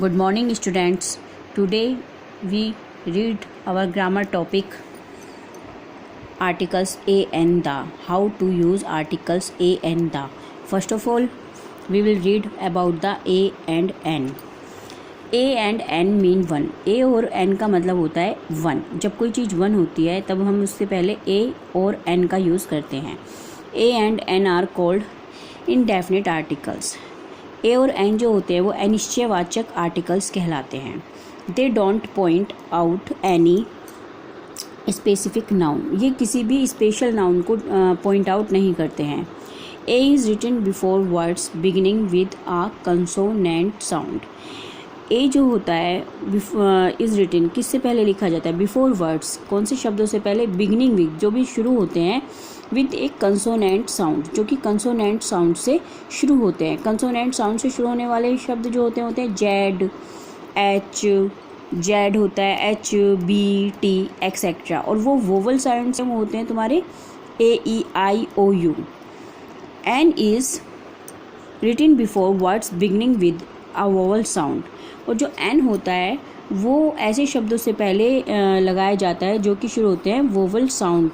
Good morning, students. Today we read our grammar topic articles a and the. How to use articles a and the. First of all, we will read about the a and n. a and n mean one. a और n का मतलब होता है one. जब कोई चीज़ one होती है तब हम उससे पहले a और n का यूज़ करते हैं. a and n are called indefinite articles. A और एन जो होते हैं वो अनिश्चयवाचक आर्टिकल्स कहलाते हैं. They don't point out any specific noun. ये किसी भी स्पेशल नाउन को पॉइंट आउट नहीं करते हैं. A is written before words beginning with a consonant sound. A जो होता है इज़ रिटन किससे पहले लिखा जाता है? Before words. कौन से शब्दों से पहले? बिगिनिंग विद, जो भी शुरू होते हैं विद एक कंसोनेंट साउंड, जो कि कंसोनेंट साउंड से शुरू होते हैं. कंसोनेंट साउंड से शुरू होने वाले शब्द जो होते हैं जेड, एच, जेड होता है, एच, बी, टी एक्सेट्रा. और वो वोवल साउंड से वो होते हैं तुम्हारे A, E, I, O, U. An is written before words beginning with a vowel sound. और जो एन होता है वो ऐसे शब्दों से पहले लगाया जाता है जो कि शुरू होते हैं वोवल साउंड,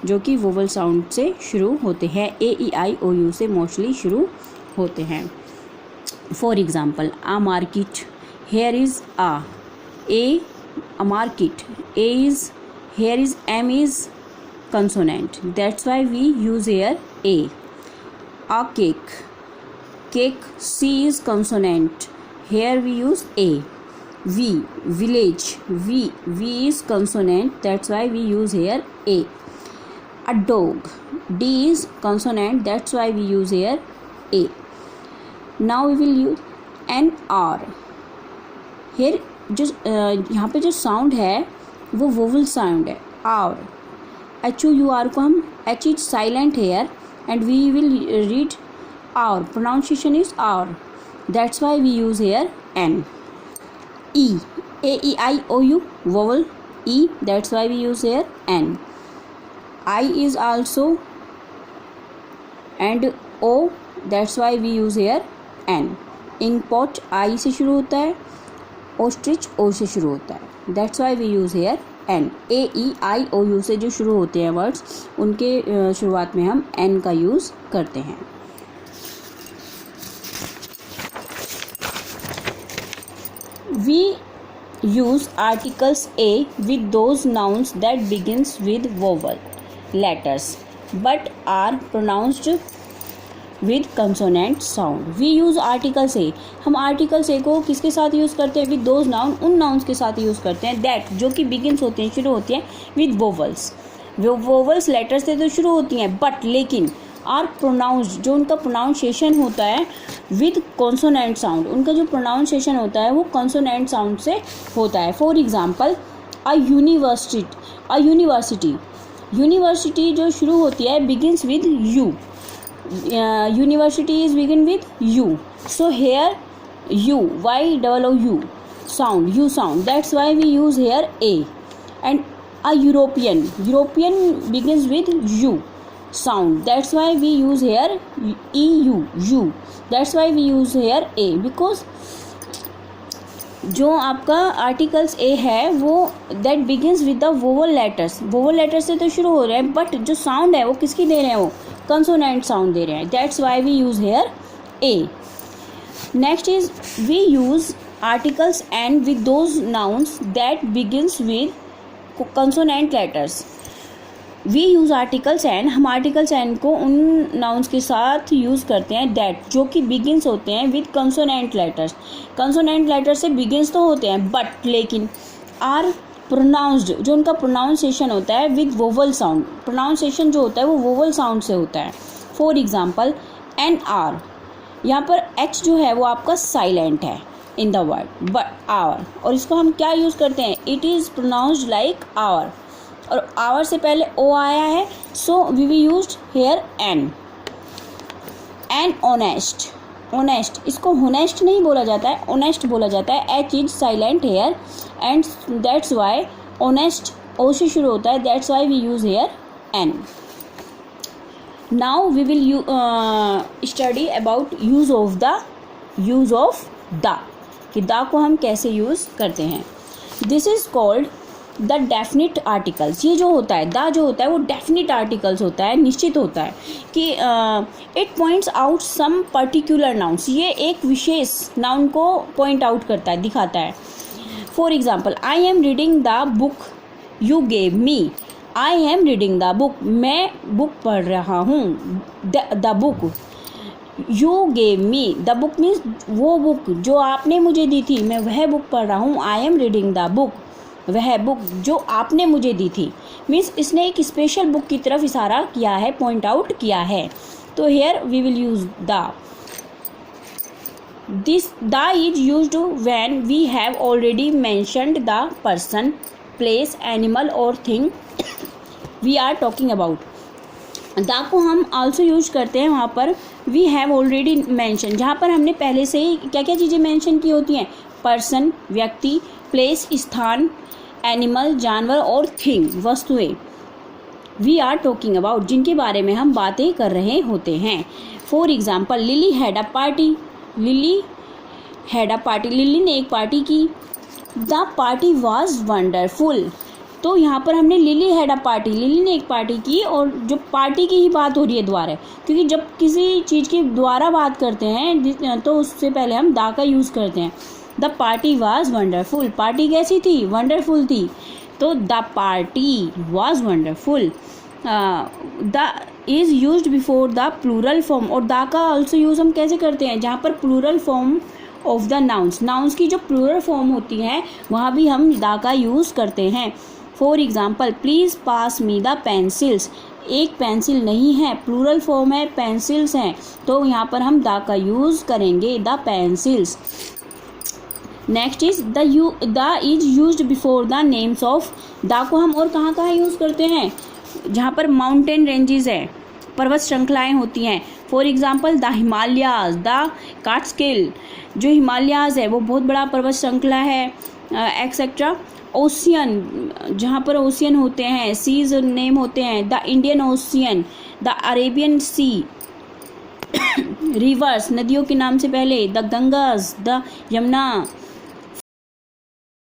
जो कि वोवल साउंड से शुरू होते हैं. ए, ई, आई, ओ, यू से मोस्टली शुरू होते हैं. For example, a market, here is a. A market, a is, here is, M is consonant. That's why we use here a. A cake, cake, C is consonant. Here we use a. V village, V is consonant. That's why we use here a. A dog, D is consonant, that's why we use here A. Now we will use an R. Here जो यहाँ पे जो sound है वो vowel sound है. R, HUR को हम H is silent here and we will read R. Pronunciation is R. That's why we use here N. E, AEIOU vowel E. That's why we use here N. I is also and O, that's why we use here N. Inkpot I से शुरू होता है, ostrich O से शुरू होता है. That's why we use here N. A, E, I, O, U से जो शुरू होते हैं वर्ड्स उनके शुरुआत में हम N का यूज़ करते हैं. We use articles A with those nouns that begins with vowel letters but are pronounced with consonant sound. We use articles A. हम articles A को किसके साथ यूज़ करते हैं? with those noun, उन nouns के साथ यूज़ करते हैं that जो कि begins होते हैं, शुरू होती हैं with vowels. वो vowels letters से तो शुरू होती हैं but लेकिन are pronounced, जो उनका pronunciation होता है with consonant sound. उनका जो pronunciation होता है वो consonant sound से होता है. For example, a university university जो शुरू होती है begins with U. University is begin with U. So here U, why double O U sound, U sound. That's why we use here a. And a European begins with U sound. That's why we use here E U, U. That's why we use here a. Because जो आपका articles a है वो that begins with the vowel letters. Vowel letter से तो शुरू हो रहे हैं बट जो साउंड है वो किसकी दे रहे हैं? वो कंसोनेंट साउंड दे रहे हैं. That's why we use here a. Next is we use articles and with those nouns that begins with consonant letters. We use articles and, हम आर्टिकल्स एंड को उन नाउन्स के साथ यूज़ करते हैं दैट जो कि बिगिन्स होते हैं with consonant letters. Consonant letter से बिगिन्स तो होते हैं बट लेकिन आर प्रोनाउंस्ड, जो उनका प्रोनाउंसिएशन होता है विद वोवल साउंड. प्रोनाउंसिएशन जो होता है वो वोवल साउंड से होता है. फॉर एग्जाम्पल, एन आर, यहाँ पर एच जो है वो आपका साइलेंट है in the word but hour, और इसको हम क्या यूज़ करते हैं? It is pronounced like hour, और आवर से पहले ओ आया है so we used here an. An honest, honest, इसको होनेस्ट नहीं बोला जाता है, ऑनेस्ट बोला जाता है. H is silent here and that's why honest O से शुरू होता है. That's why we use here an. Now we will study about use of the. कि द को हम कैसे यूज़ करते हैं। This is called the definite articles. ये जो होता है द जो होता है वो डेफिनिट आर्टिकल्स होता है, निश्चित होता है कि it points out some particular nouns. ये एक विशेष नाउन को पॉइंट आउट करता है, दिखाता है। For example, I am reading the book you gave me. I am reading the book, मैं बुक पढ़ रहा हूँ। The book you gave me, the book means वो बुक जो आपने मुझे दी थी, मैं वह बुक पढ़ रहा हूँ। आई एम रीडिंग द बुक, वह बुक जो आपने मुझे दी थी, मीन्स इसने एक स्पेशल बुक की तरफ इशारा किया है, पॉइंट आउट किया है। तो here we will use the. This the is used when we have already mentioned the person, place, animal और thing we are talking about. The को हम आल्सो यूज करते हैं वहाँ पर वी हैव ऑलरेडी मेंशन, जहाँ पर हमने पहले से ही क्या क्या चीज़ें मेंशन की होती हैं, पर्सन व्यक्ति, प्लेस स्थान, एनिमल जानवर और थिंग वस्तुएं, वी आर टॉकिंग अबाउट जिनके बारे में हम बातें कर रहे होते हैं। For example, lily had a party. Lily had a party, lily ने एक पार्टी की। The party was wonderful. तो यहाँ पर हमने lily had a party, lily ने एक पार्टी की, और जो पार्टी की ही बात हो रही है द्वारा, क्योंकि जब किसी चीज़ के द्वारा बात करते हैं तो उससे पहले हम द का यूज़ करते हैं। The party was wonderful, party कैसी थी, वंडरफुल थी। तो the party was wonderful. The is use before the plural form, और द का ऑल्सो यूज़ हम कैसे करते हैं, जहाँ पर plural form of the nouns, nouns की जो प्लूरल फॉर्म होती है वहाँ भी हम द का यूज़ करते हैं। For example, please pass me the pencils. एक पेंसिल नहीं है, प्लूरल फॉर्म है, पेंसिल्स हैं, तो यहाँ पर हम द का यूज़ करेंगे, the pencils. Next is the is use before the names of. The को हम और कहाँ कहाँ यूज़ करते हैं, जहाँ पर माउंटेन रेंजेस है, पर्वत श्रृंखलाएँ होती हैं। For example, the Himalayas, the Catskill, जो हिमालयाज है वो बहुत बड़ा पर्वत श्रृंखला है, एक्सेट्रा। ओशियन, जहाँ पर ओशियन होते हैं, सीज नेम होते हैं, the Indian ocean, the Arabian sea. Rivers, नदियों के नाम से पहले, द गंगास, द यमुना,